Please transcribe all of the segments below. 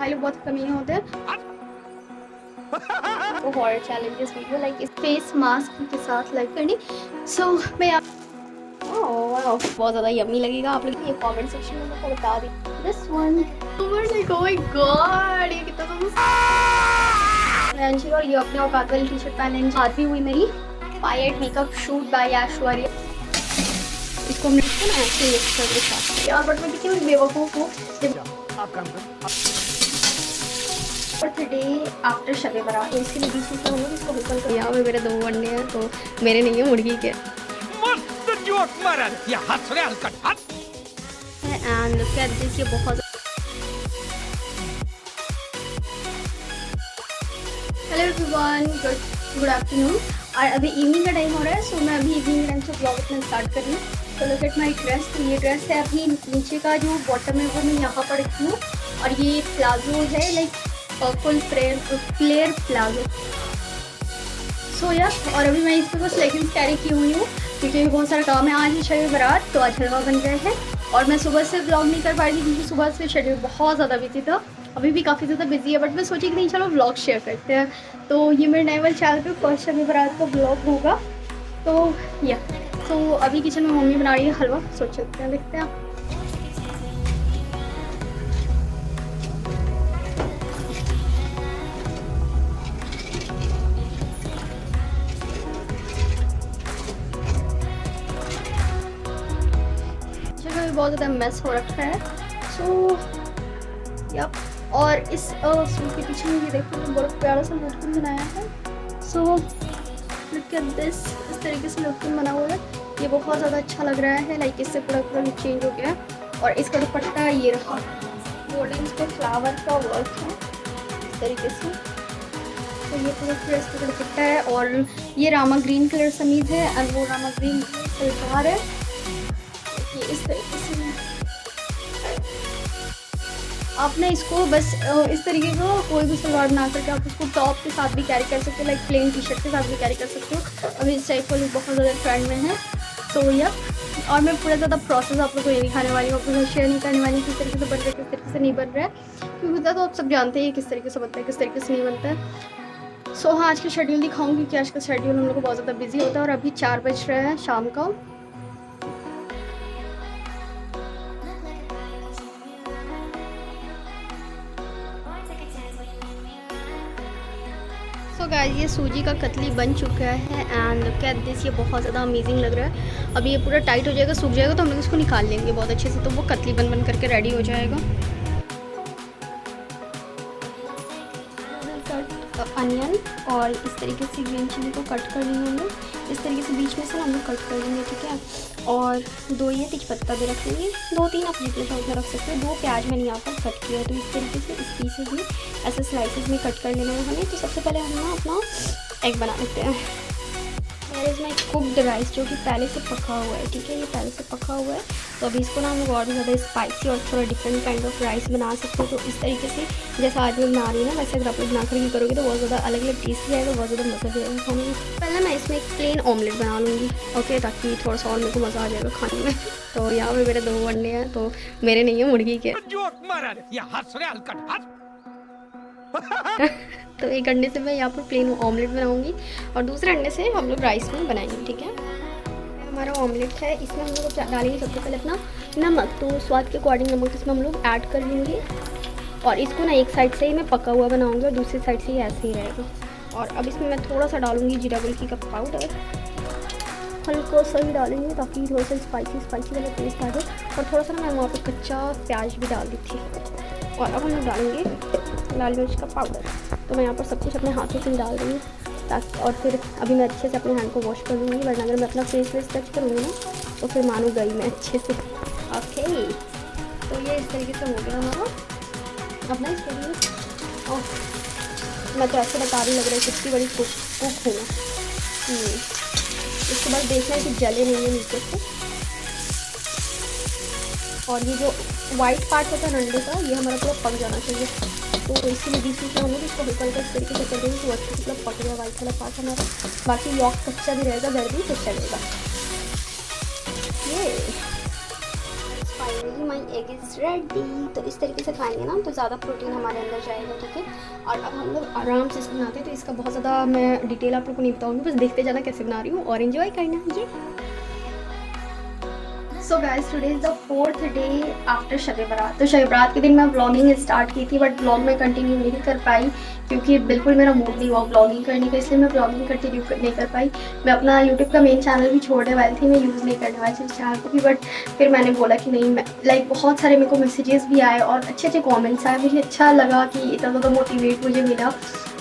लोग बहुत कमी होते हैं। तो horror challenges video like face mask के साथ लाइक करनी। सो मैं बहुत ज़्यादा यम्मी लगेगा। आप लोग ये कमेंट सेक्शन में मुझे बता दी। This one like oh my god, ये कितना तो और ये अपने औकात वाली टी शर्ट पहन लेंगे। आती हुई मेरी pilot makeup shoot by Aishwarya. इसको हमने ना ऐसे मिक्स कर दिया यार, बट मैं कितनी बेवकूफ़ हूँ। बर्थडे आफ्टर शबे बारात, तो इसके लिए बीच में हम लोग इसको बिल्कुल कर। यहाँ पे मेरे 2 अंडे हैं, तो मेरे नहीं है, मुर्गी के। मस्त जोक मारा ये हंस रहे हलकट हंस। एंड लुक एट दिस, ये बहुत हेलो एवरीवन, गुड आफ्टरनून। और अभी इवनिंग का टाइम हो रहा है, सो मैं अभी इवनिंग टाइम से ब्लॉग अपना स्टार्ट कर रही हूँ। तो लुक एट माई ड्रेस। तो ये ड्रेस है, अभी नीचे का जो बॉटम है वो मैं यहाँ पर रखी हूँ, और ये प्लाजो है लाइक फुल फ्लेयर प्लाजो। सो यार, और अभी मैं इस पर बस लेगिंग्स कैरी की हुई हूँ क्योंकि बहुत सारा काम है। आज है शबे बारात, तो आज हलवा बन गए हैं, और मैं सुबह से ब्लॉग नहीं कर पा रही थी क्योंकि सुबह से शेड्यूल बहुत ज़्यादा बिजी था। अभी भी काफ़ी ज़्यादा बिजी है, बट मैं सोची कि नहीं चलो व्लॉग शेयर करते हैं। तो ये मेरे नए वाले चैनल पे फर्स्ट शबे बारात का व्लॉग होगा। तो या तो अभी किचन में मम्मी बना रही है हलवा, सोच सकते हैं, देखते हैं। बहुत ज़्यादा मेस हो रखा है। सो या और इस सूट के पीछे में ये देखो, बहुत प्यारा सा लुटकन बनाया है। सो लुक एट दिस, इस तरीके से लुटकन बना हुआ है। ये बहुत ज़्यादा अच्छा लग रहा है, लाइक इससे पूरा लुक चेंज हो गया है। और इसका दुपट्टा ये रहा, गोल्डन पे फ्लावर का वर्क है इस तरीके से। तो ये पूरा ड्रेस का दुपट्टा है, और ये रामा ग्रीन कलर समीज है, और वो रामा ग्रीन सलवार है। ये इस तरीके से आपने इसको बस इस तरीके का कोई भी सलवार बना करके आप उसको टॉप के साथ भी कैरी कर सकते हो, लाइक प्लेन टी शर्ट के साथ भी कैरी कर सकते हो। अभी इस टाइप का लुक बहुत ज़्यादा ट्रेंड में है। तो या और मैं पूरा ज़्यादा प्रोसेस आप लोग को ये दिखाने वाली हूँ, आपको शेयर नहीं करने वाली किस तरीके से बन रहा है, किस तरीके से नहीं बन रहा है, क्योंकि तो आप सब जानते हैं किस तरीके से बनता है, किस तरीके से नहीं बनता है। सो हाँ, आज का शेड्यूल दिखाऊंगी क्योंकि आज का शेड्यूल हम लोग को बहुत ज़्यादा बिजी होता है। और अभी 4 बज रहे हैं शाम का। तो गाइस, ये सूजी का कतली बन चुका है, एंड लुक एट दिस, ये बहुत ज़्यादा अमेजिंग लग रहा है। अभी ये पूरा टाइट हो जाएगा, सूख जाएगा, तो हम लोग इसको निकाल लेंगे बहुत अच्छे से, तो वो कतली बन करके रेडी हो जाएगा। अनियन और इस तरीके से ग्रीन चिली को कट कर लेंगे हम लोग, इस तरीके से बीच में से हम लोग कट कर लेंगे, ठीक है। और 2 ये तेज पत्ता भी रख लेंगे, 2-3 आप जितने चाहो उतना रख सकते हो। 2 प्याज मैंने यहाँ पर कट किया है, तो इस तरीके से इस पीसेस में ऐसे स्लाइसेस में कट कर लेना है हमें। तो सबसे पहले हम ना अपना एग बना लेते हैं। और इसमें कुक्ड राइस जो कि पहले से पका हुआ है, ठीक है, ये पहले से पका हुआ है। तो अभी इसको ना हम लोग और भी ज़्यादा स्पाइसी और थोड़ा डिफरेंट काइंड ऑफ राइस बना सकते हो। तो इस तरीके से जैसा आज मैं बना रही हूँ ना, वैसे अगर आप लोग बना कर ये करोगे तो बहुत ज़्यादा अलग अलग टेस्ट भी आएगा, बहुत ज़्यादा मज़ा भी आएगा खाने में। पहले मैं इसमें एक प्लेन ऑमलेट बना लूँगी, ओके, ताकि थोड़ा सा और मेरे को मज़ा आ जाएगा खाने में। तो यहाँ पे मेरे 2 अंडे हैं, तो मेरे नहीं है, मुर्गी के। तो एक अंडे से मैं यहाँ पर प्लेन ऑमलेट बनाऊंगी, और दूसरे अंडे से हम लोग राइस में बनाएंगे, ठीक है। हमारा ऑमलेट है, इसमें हम लोग डालेंगे सबसे पहले अपना नमक, तो स्वाद के अकॉर्डिंग नमक इसमें हम लोग ऐड कर लेंगे। और इसको ना एक साइड से ही मैं पका हुआ बनाऊंगी और दूसरी साइड से ही ऐसे ही रहेगा। और अब इसमें मैं थोड़ा सा डालूंगी जीरा गुलकी का पाउडर, हल्का सा ही डालेंगे ताकि थोड़ा सा स्पाइसी वाला टेस्ट आ जाए। और थोड़ा सा ना मैं वहाँ पर कच्चा प्याज भी डाल दी थी। और अब हम लोग डालेंगे लाल मिर्च का पाउडर। तो मैं यहाँ पर सब कुछ अपने हाथों से डाल रही हूँ, ताकि और फिर अभी मैं अच्छे से अपने हैंड को वॉश कर लूँगी, वरना अगर मैं अपना फेस वेस टच करूँगी ना तो फिर मानो गई मैं अच्छे से। ओके, तो ये इस तरीके से हो गया हमारा अपना इस तरीके। और मैं तो ऐसे बता रही, लग रहा है कितनी बड़ी कुक हूँ मैं। इसके बाद देखना है कि जले नहीं है नीचे से। और ये जो वाइट पार्ट होता है अंडे का, ये हमारा पूरा पक जाना चाहिए। तो इसीलिए बीच में हम लोग इसको हल्का इस तरीके से कर देंगे तो अच्छे से पक गया वाइट वाला पार्ट हमारा। बाकी यॉक कच्चा भी रहेगा, घर भी तो चलेगा। ये finally my egg is ready. तो इस तरीके से खाएंगे ना तो ज़्यादा प्रोटीन हमारे अंदर जाएगा, ठीक है। और अब हम लोग आराम से इसको बनाते हैं, तो इसका बहुत ज़्यादा मैं डिटेल आप लोग को नहीं बताऊँगी, बस देखते जाना कैसे बना रही हूँ और इन्जॉय करना। ये so guys, today is the 4th day after Shab Barat. तो शब बारात के दिन मैं व्लॉगिंग स्टार्ट की थी, बट व्लॉग में कंटिन्यू नहीं कर पाई क्योंकि बिल्कुल मेरा मूड नहीं हुआ व्लॉगिंग करने का, इसलिए मैं व्लॉगिंग कंटिन्यू नहीं कर पाई। मैं अपना यूट्यूब का मेन चैनल भी छोड़ने वाली थी, मैं यूज़ नहीं करने वाली थी उस चैनल को भी, बट फिर मैंने बोला कि नहीं, मैं लाइक बहुत सारे मेरे को मैसेजेस भी आए और अच्छे अच्छे कॉमेंट्स आए, मुझे अच्छा लगा कि इतना ज़्यादा मोटिवेट मुझे मिला,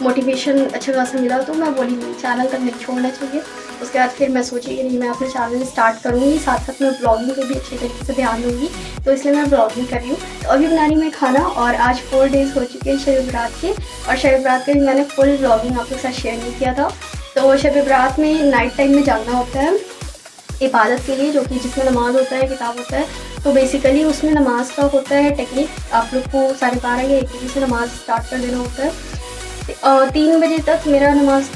मोटिवेशन अच्छा खासा मिला। तो मैं बोली नहीं, चैनल तक नहीं छोड़ना चाहिए। उसके बाद फिर मैं सोची कि नहीं, मैं अपने चैनल स्टार्ट करूँगी, साथ साथ मैं ब्लॉगिंग को भी अच्छे तरीके से ध्यान दूँगी, तो इसलिए मैं ब्लॉगिंग कर रही हूँ। तो अभी बना रही मैं खाना और आज 4 डेज़ हो चुके हैं शब बारात के, और शब बारात के भी मैंने फुल ब्लॉगिंग आप लोग के साथ शेयर नहीं किया था। तो शब बारात में नाइट टाइम में जाना होता है इबादत के लिए, जो कि जिसमें नमाज़ होता है, किताब होता है। तो बेसिकली उसमें नमाज का होता है टेक्निक, आप लोग को 12:30 या 1 बजे से नमाज़ स्टार्ट कर देना होता है। 3 बजे तक मेरा नमाज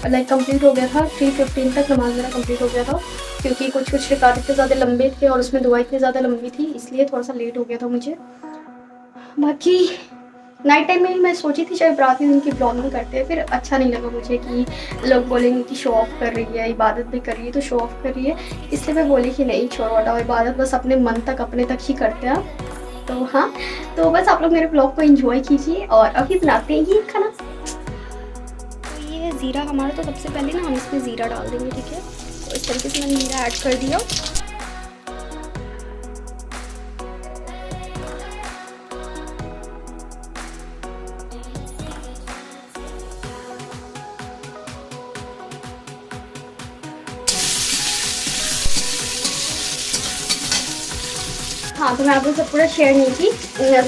लाइक कंप्लीट हो गया था, 3:15 तक नमाज मेरा कंप्लीट हो गया था, क्योंकि कुछ रिकात इतने ज़्यादा लंबे थे और उसमें दुआ इतनी ज़्यादा लंबी थी, इसलिए थोड़ा सा लेट हो गया था मुझे। बाकी नाइट टाइम में मैं सोची थी शायद रात के दिन की ब्लॉगिंग करते हैं, फिर अच्छा नहीं लगा मुझे कि लोग बोलेंगे कि शो ऑफ कर रही है, इबादत भी कर रही है तो शो ऑफ कर रही है, इसलिए मैं बोली कि नहीं छोड़ो हटाओ, इबादत बस अपने मन तक अपने तक ही करते हैं। तो हाँ, तो बस आप लोग मेरे ब्लॉग को एंजॉय कीजिए और अभी बनाते हैं ये खाना। ज़ीरा हमारा, तो सबसे पहले ना हम इसमें ज़ीरा डाल देंगे, ठीक है। तो इस तरीके से मैंने ज़ीरा ऐड कर दिया। हाँ, तो मैं आप लोग सब पूरा शेयर नहीं की।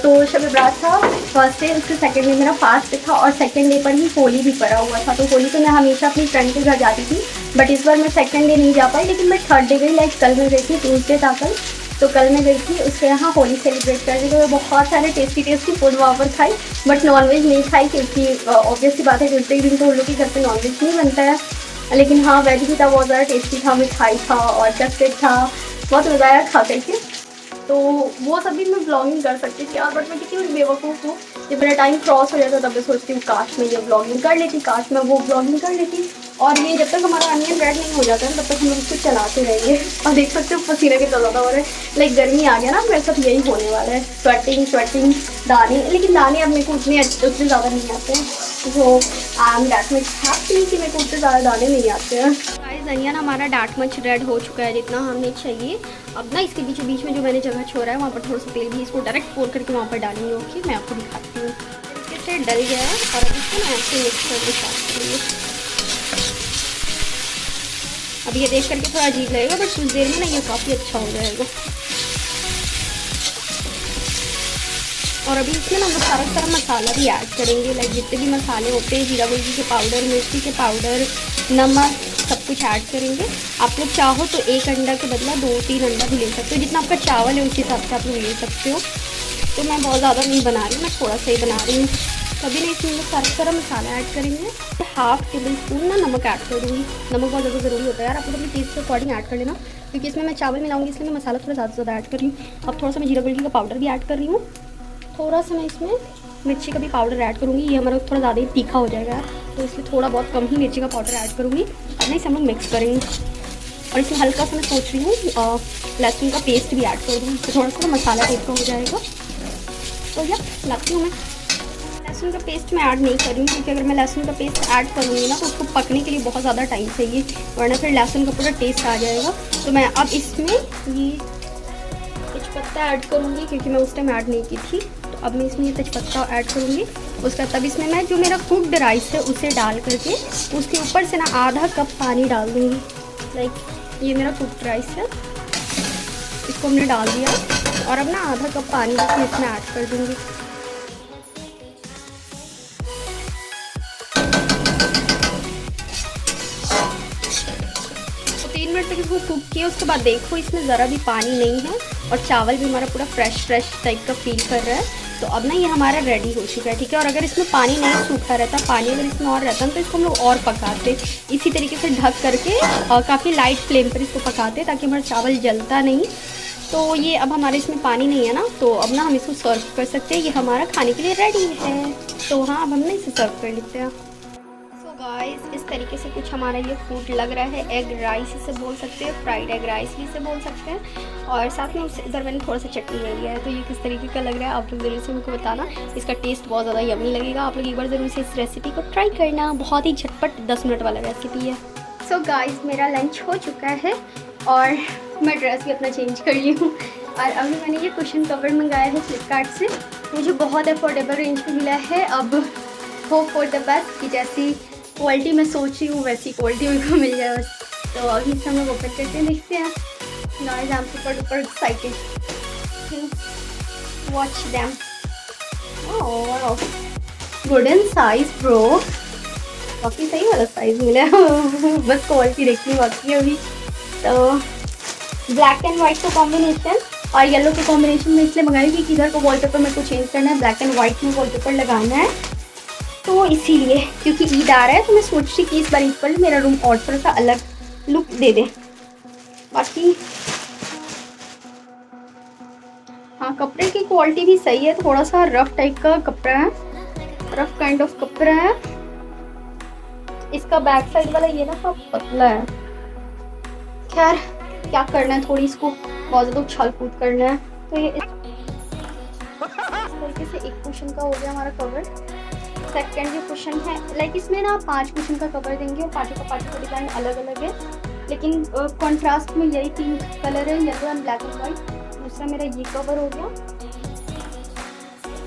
तो शब बारात था फर्स्ट डे, उसके सेकंड डे मेरा फास्ट था और सेकंड डे पर ही होली भी पड़ा हुआ था। तो होली तो मैं हमेशा अपनी फ्रेंड के घर जाती थी, बट इस बार मैं सेकंड डे नहीं जा पाई, लेकिन मैं थर्ड डे गई। लाइक कल मैं गई थी, ट्यूसडे था कल, तो कल मैं गई थी उसके यहाँ होली सेलिब्रेट करने। तो मैं बहुत सारे टेस्टी फूड वहाँ पर खाई, बट नॉनवेज नहीं खाई क्योंकि ऑब्वियसली बात है ट्यूसडे के दिन तो उन लोग के घर पर नॉनवेज नहीं बनता है। लेकिन हाँ, वेज भी था, बहुत ज़्यादा टेस्टी था, मिठाई था और कस्टर्ड था, बहुत मज़ा आया खा करके। तो वो सभी मैं ब्लॉगिंग कर सकती थी यार, बट मैं कितनी बेवकूफ़ हूँ, जब मेरा टाइम क्रॉस हो जाता तब मैं सोचती हूँ काश मैं ये ब्लॉगिंग कर लेती, काश मैं वो ब्लॉगिंग कर लेती। और ये जब तक हमारा अनियन रेड नहीं हो जाता है तब तक हम उसको चलाते रहेंगे। और देख सकते हो पसीने कितना ज़्यादा हो रहा है, लाइक गर्मी आ गया ना, मेरे साथ यही होने वाला है, स्वेटिंग दाने। लेकिन दाने अब मेरे को उतने ज़्यादा नहीं आते हैं, तो I am that much happy कि मेरे को उतने ज़्यादा दाने नहीं आते हैं। गाइस, अनियन हमारा डैट मच रेड हो चुका है जितना हमें चाहिए। अब ना इसके बीच में जो मैंने जगह छोड़ा है वहाँ पर थोड़ा सा तेल भी इसको डायरेक्ट पोर करके वहाँ पर डालेंगे। ओके, मैं आपको दिखाती हूँ। इसके से डल गया है और अब इसको ना ऐसे मिक्स करके साफ करेंगे। अब ये देख करके थोड़ा अजीब लगेगा, बट कुछ देर में ना ये काफ़ी अच्छा हो जाएगा। और अभी इसमें ना सारा मसाला भी ऐड करेंगे, लाइक जितने भी मसाले होते हैं, जीरा गुलकी के पाउडर, मिर्ची के पाउडर, नमक, सब कुछ ऐड करेंगे। आप लोग चाहो तो 1 अंडा के बदला 2-3 अंडा भी ले सकते हो, जितना आपका चावल है उस हिसाब से आप लोग ले सकते हो। तो मैं बहुत ज़्यादा नहीं बना रही हूँ, मैं थोड़ा सा ही बना रही हूँ। तभी ना इसमें सारा मसाला ऐड करेंगे। 1/2 टेबल स्पून ना नमक ऐड कर दूँगी। नमक बहुत ज़्यादा ज़रूरी होता है यार, आप लोग अपने टेस्ट के अकॉर्डिंग ऐड कर लेना, क्योंकि इसमें मैं चावल मिलाऊंगी, इसलिए मैं मसाला थोड़ा ज़्यादा ऐड कर रही हूँ। अब थोड़ा सा मैं जीरा गुलकी का पाउडर भी ऐड कर रही हूँ, थोड़ा सा मैं इसमें मिर्ची का भी पाउडर ऐड करूँगी। ये हमारा थोड़ा ज़्यादा ही तीखा हो जाएगा, तो इसलिए थोड़ा बहुत कम ही मिर्ची का पाउडर ऐड करूँगी। अब ना इसे हम लोग मिक्स करेंगे और इसमें हल्का सा मैं सोच रही हूँ लहसुन का पेस्ट भी ऐड कर दूँगी, तो थोड़ा सा मसाला टाइप का हो जाएगा। तो यह लाती हूँ मैं। लहसुन का पेस्ट मैं ऐड नहीं कर रही हूँ, क्योंकि अगर मैं लहसुन का पेस्ट ऐड करूँगी ना तो उसको पकने के लिए बहुत ज़्यादा टाइम चाहिए, वरना फिर लहसुन का पूरा टेस्ट आ जाएगा। तो मैं अब इसमें ये तेजपत्ता ऐड करूँगी, क्योंकि मैं उस टाइम ऐड नहीं की थी। तो अब मैं इसमें ये तेजपत्ता ऐड करूँगी। उसका तब इसमें मैं जो मेरा कुक्ड राइस है उसे डाल करके उसके ऊपर से ना आधा कप पानी डाल दूँगी। लाइक ये मेरा कुक्ड राइस है, इसको हमने डाल दिया और अब ना आधा कप पानी इसमें ऐड कर दूँगी। तो 3 मिनट तक इसको कुक किया, उसके बाद देखो इसमें ज़रा भी पानी नहीं है और चावल भी हमारा पूरा फ्रेश टाइप का फील कर रहा है। तो अब ना ये हमारा रेडी हो चुका है, ठीक है। और अगर इसमें पानी नहीं सूखा रहता, पानी अगर इसमें और रहता तो इसको हम लोग और पकाते, इसी तरीके से ढक करके काफ़ी लाइट फ्लेम पर इसको पकाते, ताकि हमारा चावल जलता नहीं तो ये अब हमारे इसमें पानी नहीं है ना, तो अब ना हम इसको सर्व कर सकते हैं। ये हमारा खाने के लिए रेडी है। तो हाँ, अब हम ना इसे सर्व कर लेते हैं। सो गाइस, इस तरीके से कुछ हमारा ये फूड लग रहा है। एग राइस इसे बोल सकते हैं, फ्राइड एग राइस भी इसे बोल सकते हैं। और साथ में इधर मैंने थोड़ा सा चटनी ले लिया है। तो ये किस तरीके का लग रहा है आप लोग ज़रूर से मुझको बताना। इसका टेस्ट बहुत ज़्यादा यमी लगेगा। आप लोग एक बार ज़रूर से इस रेसिपी को ट्राई करना। बहुत ही झटपट 10 मिनट वाला रेसिपी है। सो गाइस, मेरा लंच हो चुका है और मैं ड्रेस भी अपना चेंज कर ली हूँ। और अभी मैंने ये कुशन कवर मंगाया है फ्लिपकार्ट से। मुझे बहुत अफोर्डेबल रेंज में मिला है। अब होप फॉर द बेस्ट कि जैसी क्वालिटी मैं सोच रही हूँ वैसी क्वालिटी मेरे को मिल जाए बस। तो अभी इसे हम लोग ओपन करके देखते हैं। Guys, I am super excited to watch them. Oh, good in size bro, काफ़ी सही वाला साइज मिला है। बस क्वालिटी देखनी बाकी है अभी। तो ब्लैक एंड वाइट का कॉम्बिनेशन और येलो के कॉम्बिनेशन में इसलिए मंगाई क्योंकि इधर को वॉलपेपर मेरे को चेंज करना है। ब्लैक एंड वाइट में वॉलपेपर लगाना है, तो इसीलिए क्योंकि ईद आ रहा है तो मैं सोच रही कि इस बार ईद पर मेरा रूम और थोड़ा सा अलग लुक दे दे। बाकी हाँ, कपड़े की क्वालिटी भी सही है। थोड़ा सा रफ टाइप का कपड़ा है, रफ काइंड ऑफ कपड़ा है। इसका बैक साइड वाला ये ना सब पतला है। खैर, क्या करना है, थोड़ी इसको बहुत ज़्यादा उछाल कूद करना है। तो ये इस तरीके से एक कुशन का हो गया हमारा कवर। सेकंड जो कुशन है, लाइक इसमें ना 5 कुशन का कवर देंगे और पाँचों का डिज़ाइन अलग अलग है, लेकिन कॉन्ट्रास्ट में यही 3 कलर है, yellow and black and white. दूसरा मेरा ये कवर हो गया।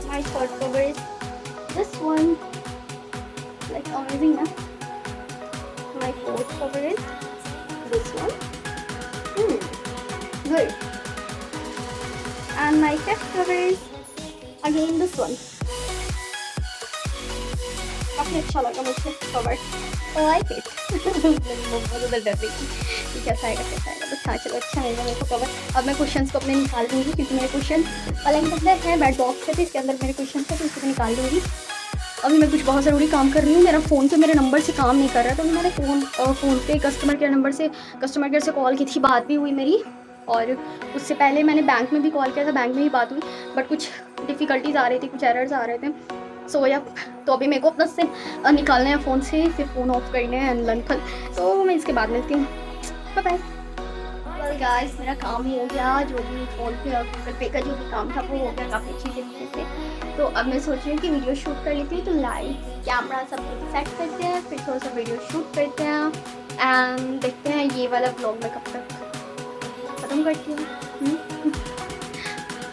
My third cover is this one, like amazing ना। My fourth cover is this one, good. And my fifth cover is again this one. काफ़ी अच्छा लगा मुझे कवर, I like it. बहुत ज़्यादा डर रही थी कि कैसा आएगा बस। हाँ चलो, अच्छा मिलेगा मेरे को कवर। अब मैं कुशन्स को अपने निकाल दूँगी क्योंकि मेरे कुशन पलंग के अंदर है, बेड बॉक्स है, तो इसके अंदर मेरे कुशन है, तो इसको निकाल दूँगी। अभी मैं कुछ बहुत ज़रूरी काम कर रही हूँ। मेरा फ़ोन पे मेरे नंबर से काम नहीं कर रहा, तो मैंने फ़ोन पे कस्टमर केयर से कॉल की थी, बात भी हुई मेरी। और उससे पहले मैंने बैंक में भी कॉल किया था, बैंक में भी बात हुई, बट कुछ डिफ़िकल्टीज आ रही थी, कुछ एरर्स आ रहे थे। सो या तो अभी मेरे को अपना से निकालना है फ़ोन से, फिर फ़ोन ऑफ करना है एंड लंथन। तो मैं इसके बाद मिलती हूँ। Bye bye. वेल गाइस, मेरा काम हो गया, जो भी फ़ोन पे और गूगल पे का जो भी काम था वो हो गया काफ़ी अच्छी तरीके से। तो अब मैं सोच रही हूँ कि वीडियो शूट कर लेती हूँ। तो लाइट कैमरा सब कुछ सेट करते हैं, फिर थोड़ा सा वीडियो शूट करते हैं एंड देखते हैं ये वाला ब्लॉग मैं कब तक खत्म करती हूँ।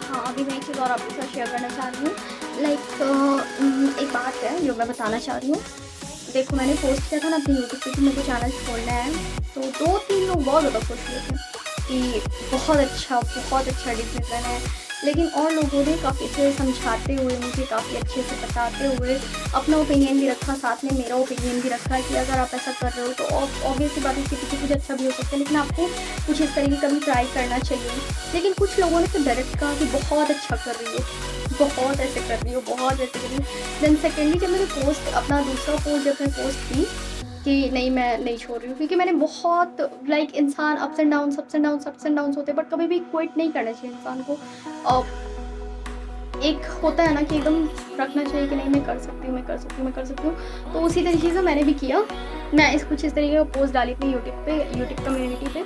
हाँ, अभी मैं एक चीज़ और आपके साथ शेयर करना चाह रही हूँ। लाइक एक बात है जो मैं बताना चाह रही हूँ। देखो, मैंने पोस्ट किया था ना अपने यूट्यूब पे कि मेरे को चैनल खोलना है, तो 2-3 लोग बहुत ज़्यादा खुश हुए थे कि बहुत अच्छा डिसीजन है। लेकिन और लोगों ने काफ़ी अच्छे से समझाते हुए, मुझे काफ़ी अच्छे से बताते हुए अपना ओपिनियन भी रखा, साथ में मेरा ओपिनियन भी रखा कि अगर आप ऐसा कर रहे हो तो ऑब्वियसली बात है इसके पीछे कुछ अच्छा भी हो सकता है, लेकिन आपको कुछ इस तरीके का भी ट्राई करना चाहिए। लेकिन कुछ लोगों ने तो डायरेक्ट कहा कि बहुत अच्छा कर रही हो, बहुत ऐसे कर रही हो, बहुत ऐसे कर रही हो। देन सेकेंडली जब मैंने पोस्ट अपना दूसरा पोस्ट जब मैं पोस्ट की कि नहीं, मैं नहीं छोड़ रही हूँ, क्योंकि मैंने बहुत लाइक इंसान अप्स एंड डाउन्स होते हैं, बट कभी भी क्विट नहीं करना चाहिए इंसान को। एक होता है ना कि एकदम रखना चाहिए कि नहीं, मैं कर सकती हूँ। तो उसी तरीके से मैंने भी किया। मैं कुछ इस तरीके का पोस्ट डाली थी यूट्यूब कम्युनिटी पे।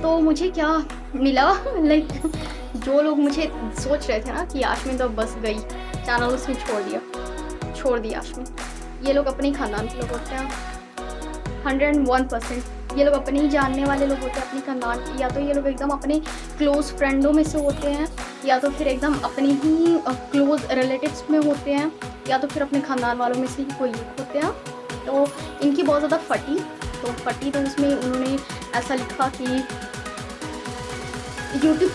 तो मुझे क्या मिला, लाइक जो लोग मुझे सोच रहे थे ना कि यास्मीन तो बस गई, चैनल उसने छोड़ दी यास्मीन, ये लोग अपने ही खानदान के लोग होते हैं 101%। ये लोग अपने ही जानने वाले लोग होते हैं अपने खानदान के, या तो ये लोग एकदम अपने क्लोज़ फ्रेंडों में से होते हैं, या तो फिर एकदम अपने ही क्लोज़ रिलेटिव्स में होते हैं, या तो फिर अपने खानदान वालों में से ही कोई होते हैं। तो इनकी बहुत ज़्यादा फटी तो उसमें उन्होंने ऐसा लिखा कि यूट्यूब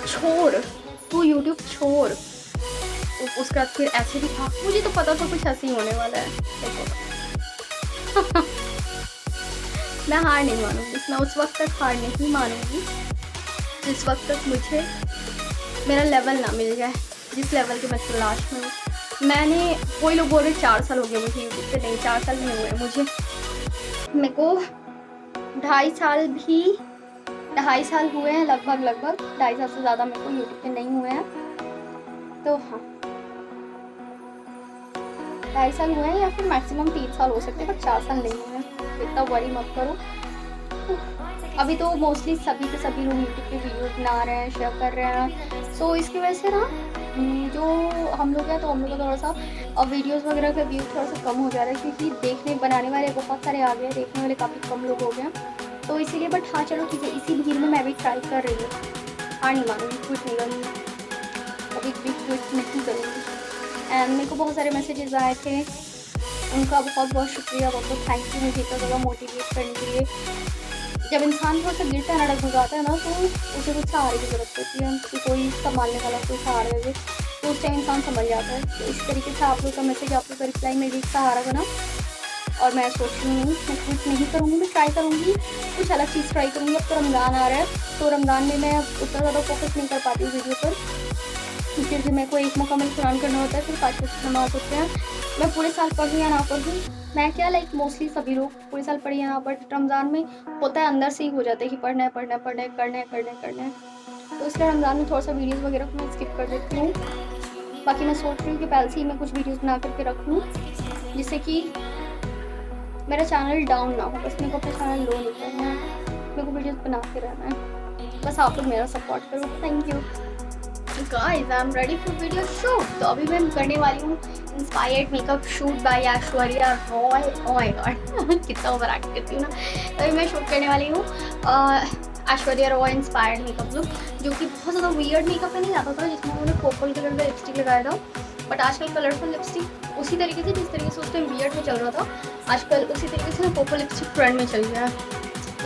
छोड़। उसके बाद फिर ऐसे भी था, मुझे तो पता था कुछ ऐसे ही होने वाला है। देखो मैं हार नहीं मानूंगी, मैं उस वक्त तक हार नहीं मानूंगी जिस वक्त तक मुझे मेरा लेवल ना मिल जाए, जिस लेवल के मैं तलाश में हूँ। मैंने, कोई लोग बोल रहे 4 साल हो गए मुझे यूट्यूब पे, नहीं 4 साल नहीं हुए मुझे, मेरे को 2.5 साल भी 2.5 साल हुए हैं लगभग 2.5 साल से ज़्यादा मेरे को यूट्यूब पे नहीं हुए हैं। तो हाँ 2.5 साल हुए हैं या फिर मैक्सिमम 3 साल हो सकते हैं, बट 4 साल नहीं हुए हैं। इतना वरी मत करो। अभी तो मोस्टली सभी के सभी लोग यूट्यूब पे वीडियो बना रहे हैं, शेयर कर रहे हैं। सो इसकी वजह से ना जो हम लोग हैं तो हम लोग का थोड़ा सा अब वीडियोस वगैरह का व्यू थोड़ा सा कम हो जा रहा है, क्योंकि देखने बनाने वाले बहुत सारे आ गए, देखने वाले काफ़ी कम लोग हो गए हैं। तो इसीलिए बट हाँ चलो ठीक है, इसी भीड़ में मैं भी ट्राई कर रही हूँ। हाँ नहीं मानूंगी, क्विट नहीं करूँगी, अभी भी क्विट नहीं करूँगी। एंड मेरे को बहुत सारे मैसेजेस आए थे, उनका बहुत बहुत शुक्रिया, बहुत बहुत थैंक यू मुझे इतना ज़्यादा मोटिवेट करने के लिए। जब इंसान थोड़ा सा गिरता है, नड़क जाता है ना, तो उसे कुछ सहारे की ज़रूरत होती है, कि कोई संभालने वाला कोई सहारा दे, तो उस टाइम इंसान संभल जाता है। तो इस तरीके से आप लोग का मैसेज, आप लोग का रिप्लाई मेरी सहारा बना, और मैं सोच रही हूँ मैं कुछ नहीं करूँगी, मैं ट्राई करूँगी, कुछ अलग चीज़ ट्राई करूँगी। अब तो रमज़ान आ रहा है, तो रमज़ान में मैं उतना ज़्यादा फोकस नहीं कर पाती हूँ वीडियो पर, क्योंकि मेरे को एक मुकम्मल कुरान करना होता है, फिर 5 वक्त नमाज होते हैं। मैं पूरे साल पढ़ूँ या ना पढ़ूँ, मैं क्या लाइक मोस्टली सभी लोग पूरे साल पढ़ी या ना, बट रमज़ान में होता है अंदर से ही हो जाता है कि पढ़ना है पढ़ना है पढ़ना है, करना है करना है करना है। तो इसलिए रमज़ान में थोड़ा सा वीडियोज़ वगैरह को मैं स्किप कर देती हूँ। बाकी मैं सोच रही हूँ कि पहले से ही मैं कुछ वीडियोज़ बना करके रख लूँ, जिससे कि मेरा चैनल डाउन ना हो। बस मेरे को अपना चैनल लो नहीं करना है, मेरे को वीडियोज़ बना के रहना है। बस आप लोग मेरा सपोर्ट करो। Thank you guys, I am ready for video shoot. तो अभी मैं करने वाली हूँ inspired makeup shoot by Aishwarya Rai. Oh my god कितना ओवर एक्ट करती हूँ ना। तो अभी मैं शूट करने वाली हूँ Aishwarya Roy inspired makeup look, जो कि बहुत ज़्यादा वियर्ड मेकअप में नहीं आता था, जिसमें उन्होंने पर्पल कलर का लिपस्टिक लगाया था। बट आजकल कलरफुल लिपस्टिक उसी तरीके से, जिस तरीके से उस टाइम वियर्ड में चल रहा था, आजकल उसी तरीके से पर्पल लिपस्टिक ट्रेंड में चल गया है,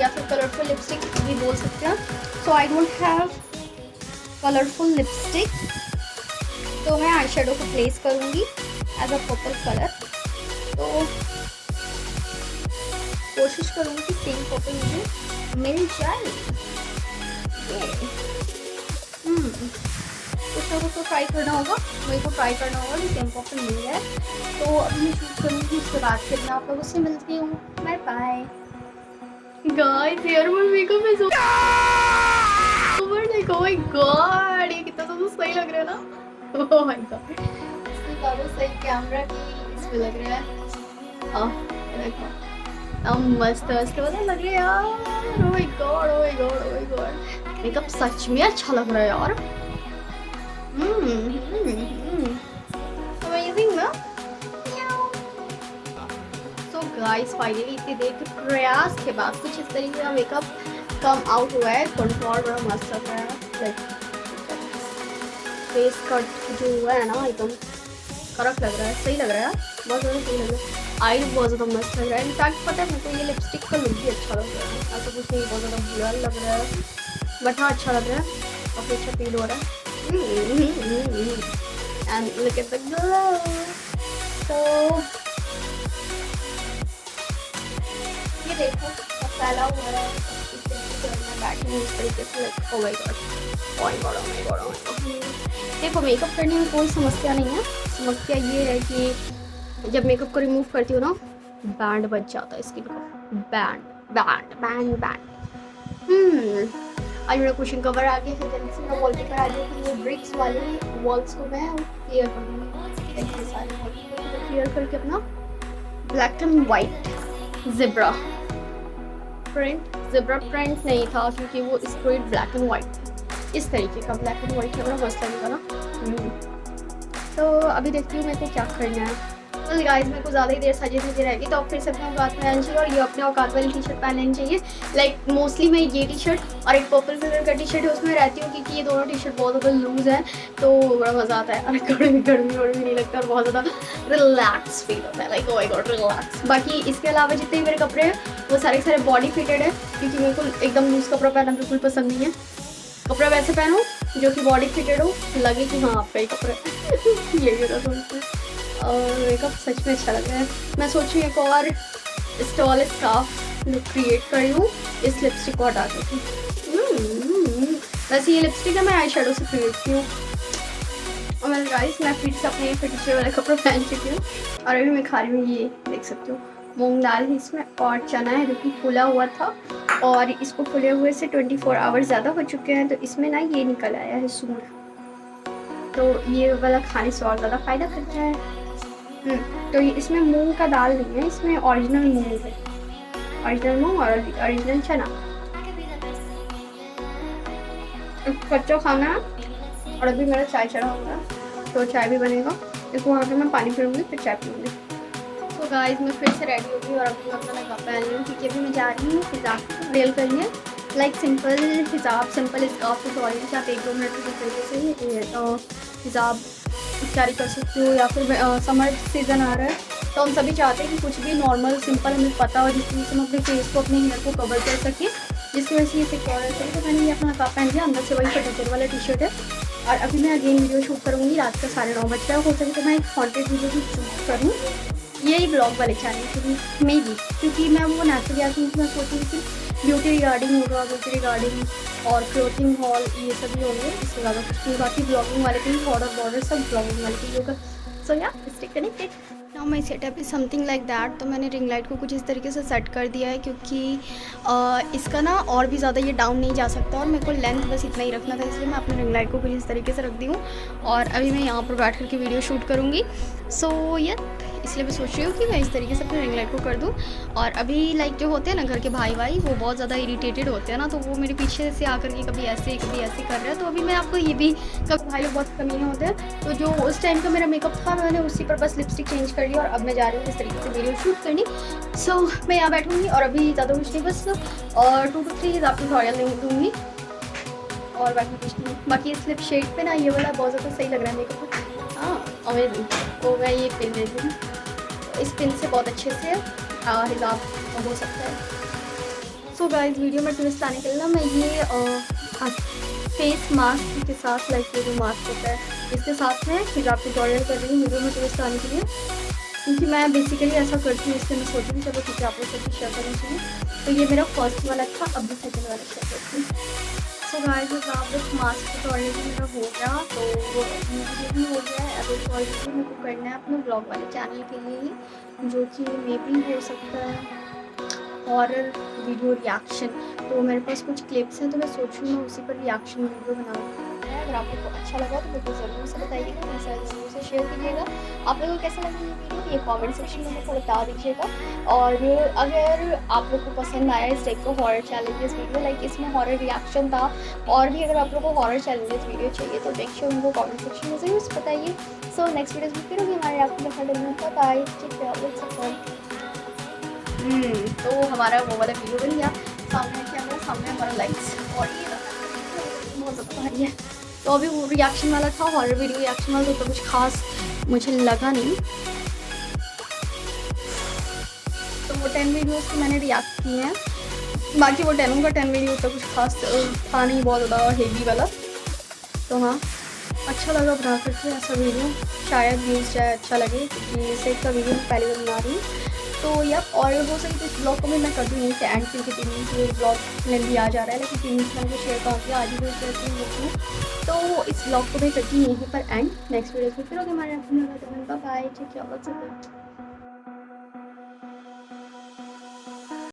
या फिर कलरफुल लिपस्टिक भी बोल सकते हैं। So I don't have colourful lipstick, तो मैं आई शेडो को प्लेस करूँगी एज अ पर्पल कलर। तो कोशिश करूँगी कि सेम पर्पल मुझे मिल जाए। कुछ ना कुछ तो ट्राई करना होगा, मेरे को ट्राई करना होगा कि सेम पर्पल मिल जाए। तो अभी मैं शूट करूँगी, उसके बाद फिर मैं आप लोगों से मिलती हूँ। बाय बाय गाइस, हेयर और makeup is over. Like oh my god, ये कितना तो सही लग रहा है ना। ओह माय गॉड, इससे ज़्यादा सही कैमरा की इसमें लग रहा है। देखो मस्त है, इसके बाद लग रहा है यार। Oh my god oh my god oh my god, makeup सच में अच्छा लग रहा है यार। अमेजिंग ना। सो गाइस फाइनली इतनी देर के प्रयास के बाद कुछ इस तरीके का मेकअप कम आउट हुआ है। कंट्रोल बड़ा मस्त लग रहा है, लाइक फेस कट जो हुआ है ना एकदम करेक्ट लग रहा है, सही लग रहा है, बहुत ज़्यादा सही लग रहा है। आई बहुत ज़्यादा मस्त लग रहा है। इनफैक्ट पता है मेरे को ये लिपस्टिक का लुक भी अच्छा लग रहा है, ऐसा कुछ नहीं बहुत ज़्यादा बुरा लग रहा है, बट हाँ अच्छा लग रहा है, काफ़ी अच्छा फील हो रहा है। And look at the glow. तो ये देखो फैला हुआ है, बैठी हूँ इस तरीके से, like oh my god oh my god oh my god oh my God. देखो मेकअप करने में कोई समस्या नहीं है, समस्या ये है कि जब मेकअप को रिमूव करती हूँ ना, बैंड बच जाता है स्किन का, बैंड बैंड बैंड बैंड। आज मेरा कुशन कवर आ गया है, जल्दी से मेरा वॉलपेपर आ गया कि ये ब्रिक्स वाले वॉल्स को मैं क्लियर करूँगी। ऐसे सारे वॉलपेपर को क्लियर करके अपना black and white zebra print नहीं था, क्योंकि वो स्ट्रेट ब्लैक एंड वाइट था। इस तरीके का ब्लैक एंड वाइट है, मस्त लगेगा ना। तो अभी देखती हूँ मेरे को क्या करना है। तो गाइस मेरे को ज़्यादा ही देर सजे धजे रहेगी, तो फिर से अपने औकात में आना चाहिए, और ये अपने औकात वाली टी शर्ट पहन लेनी चाहिए। लाइक मोस्टली मैं ये टी शर्ट और एक पर्पल कलर का टी शर्ट है उसमें रहती हूँ, क्योंकि ये दोनों टी शर्ट बहुत ज़्यादा लूज़ है, तो बड़ा मज़ा आता है, और गर्मी नहीं लगता, और बहुत ज़्यादा रिलैक्स फील होता है, like oh my God relax. बाकी इसके अलावा जितने मेरे कपड़े हैं वो सारे सारे बॉडी फिटेड है, क्योंकि मेरे को एकदम लूज़ कपड़ा पहनना बिल्कुल पसंद नहीं है। कपड़ा वैसे पहनो जो कि बॉडी फिटेड हो, लगे कि हाँ आपका ही कपड़ा है। यही होता सोचते हैं, और मेकअप सच में अच्छा लग रहा है। मैं सोच रही हूँ एक और स्टॉल स्कार्फ लुक क्रिएट कर लूँ इस लिपस्टिक को हटा के। वैसे ये लिपस्टिक है मैं आई शेडो से क्रिएट की हूँ, और मैं गाइस मैं फिर से अपने फिटिशर वाले कपड़े पहन चुकी हूँ, और अभी मैं खा रही हूँ, ये देख सकते हो मूंग दाल है इसमें और चना है जो कि फूला हुआ था, और इसको फूले हुए से 24 आवर्स ज़्यादा हो चुके हैं, तो इसमें ना ये निकल आया है सूर। तो ये वाला खाने से और ज़्यादा फ़ायदा करता है। तो ये इसमें मूंग का दाल नहीं है, इसमें ओरिजिनल मूंग है, ओरिजिनल मूंग और ओरिजिनल चना। कच्चा खाना है। और अभी मेरा चाय चढ़ा हुआ है, तो चाय भी बनेगा। इसको वहाँ पे मैं पानी पीऊँगी फिर चाय पीऊँगी। तो गाइस मैं फिर से रेडी हो गई और अभी मैं अपना मेकअप पहन ली हूँ, क्योंकि अभी मैं जा रही हूँ हिजाब रेल करने। लाइक सिंपल हिजाब, सिंपल स्कार्फ ट्यूटोरियल से आप 1-2 मिनट के तरीके से हिजाब कैरी कर सकते हो। या फिर समर सीज़न आ रहा है, तो हम सभी चाहते हैं कि कुछ भी नॉर्मल सिंपल हमें पता हो, जिसकी वजह से हम अपने फेस को, अपने हेयर को कवर कर सकें, जिसकी वजह से ये सिक्योर है। तो मैंने ये अपना मेकअप पहन लिया, अंदर से वही फटीचर वाला टी शर्ट है। और अभी मैं अगेन वीडियो शूट करूँगी, रात का 9:30 बज रहा है। हो सके तो मैं एक हॉन्टेड वीडियो भी शूट करूँ यही ब्लॉग वाले चैनल के लिए मे भी, क्योंकि मैं वो नेचुरली आती हूँ कि मैं सोच रही थी ब्यूटी रिगार्डिंग होगा, ब्यूटी रिगार्डिंग और क्लोथिंग हॉल ये सभी होंगे, इससे ज़्यादा कुछ नहीं। बाकी ब्लॉगिंग वाले के ही बॉर्डर सब ब्लॉगिंग वाले के ही होगा। सो या stay connected. Now my setup is something like that. तो मैंने रिंग लाइट को कुछ इस तरीके से सेट कर दिया है, क्योंकि इसका ना और भी ज़्यादा ये डाउन नहीं जा सकता, और मेरे को लेंथ बस इतना ही रखना था, इसलिए मैं अपने रिंग लाइट को कुछ इस तरीके से रख दी हूँ। और अभी मैं यहाँ पर बैठ करके वीडियो शूट करूँगी। सो ये इसलिए मैं सोच रही हूँ कि मैं इस तरीके से अपने रिंग लाइट को कर दूँ। और अभी लाइक जो होते हैं ना घर के भाई वो बहुत ज़्यादा इरिटेटेड होते हैं ना, तो वो मेरे पीछे से आकर के कभी ऐसे कर रहे हैं। तो अभी मैं आपको ये भी, कभी भाई लोग बहुत कमीने होते हैं, तो जो उस टाइम का मेरा मेकअप था मैंने उसी पर बस लिपस्टिक चेंज कर लिया, और अब मैं जा रही हूँ इस तरीके से वीडियो शूट करनी। सो मैं यहाँ बैठूँगी और अभी ज़्यादा कुछ नहीं, बस और 2 to 3 आपको ट्यूटोरियल दूँगी और बाकी कुछ नहीं। बाकी इस लिप शेड पे ना ये वाला बहुत ज़्यादा सही लग रहा है मेकअप। हाँ अमेजिंग। तो मैं ये पिन ले लूँ, इस पिन से बहुत अच्छे से हिजाब हो सकता है। सो गाइस वीडियो में ट्विस्ट आने के लिए ना मैं ये फेस मास्क के साथ, लाइक ये जो मास्क होता है इसके साथ मैं हिजाब ट्यूटोरियल कर रही हूँ वीडियो में ट्विस्ट आने के लिए, क्योंकि मैं बेसिकली ऐसा करती हूँ। इसलिए मैं सोची थी चलो ठीक है आप लोग से शेयर करना चाहिए। तो ये मेरा फर्स्ट वाला था, अब भी सेकेंड वाला शेयर करती हूँ। सो गाइस हिजाब विथ मास्क ट्यूटोरियल भी मेरा हो गया, तो ये भी हो गया है। अब एक और वीडियो मेरे को करना है अपने ब्लॉग वाले चैनल के लिए ही, जो कि मे भी हो सकता है हॉरर वीडियो रिएक्शन। तो मेरे पास कुछ क्लिप्स हैं, तो मैं सोच रही हूँ उसी पर रिएक्शन वीडियो बनाऊँ। अगर आप लोग को अच्छा लगा तो मुझे ज़रूर से बताइएगा, मेरे साथ ज़रूर से शेयर कीजिएगा। आप लोगों को कैसा लगा ये वीडियो ये कमेंट सेक्शन में मुझे बता दीजिएगा। और अगर आप लोग को पसंद आया इस टाइप का हॉरर चैलेंजेस वीडियो, लाइक इसमें हॉरर रिएक्शन था, और भी अगर आप लोग को हॉरर चैलेंजेस वीडियो चाहिए तो मेक श्योर उनको कमेंट सेक्शन में ज़रूर बताइए। सो नेक्स्ट वीडियोज़ में फिर होगी हमारे आपको देखा। बाय, ठीक है। तो हमारा वो वाला वीडियो बन गया, सामने कैमरा, सामने हमारा लाइट्स, और ये बहुत ज़्यादा भारी है। तो अभी वो रिएक्शन वाला था, हॉरर वीडियो रिएक्शन वाला, तो कुछ खास मुझे लगा नहीं। तो वो 10 वीडियोस को मैंने रिएक्ट किए हैं, बाकी वो 10 का 10 वीडियो तो कुछ खास था नहीं, बहुत ज़्यादा हेवी वाला। तो हाँ अच्छा लगा बना करके ऐसा वीडियो, शायद व्यूज़ चाहे अच्छा लगे, क्योंकि इस टाइप का वीडियो मैं पहले बना रही हूँ। तो या और हो सके तो इस ब्लॉग को भी मैं कर दूँ यहीं से एंड, क्योंकि 3 मिनट ये ब्लॉग लेंदी आ जा रहा है, लेकिन 3 मिनट मैंने शेयर कर दिया आज ही भी करती हूँ। तो इस ब्लॉग को मैं करती हूँ यहीं पर एंड। नेक्स्ट वीडियो में फिर होगी हमारे अपने। Bye, take care.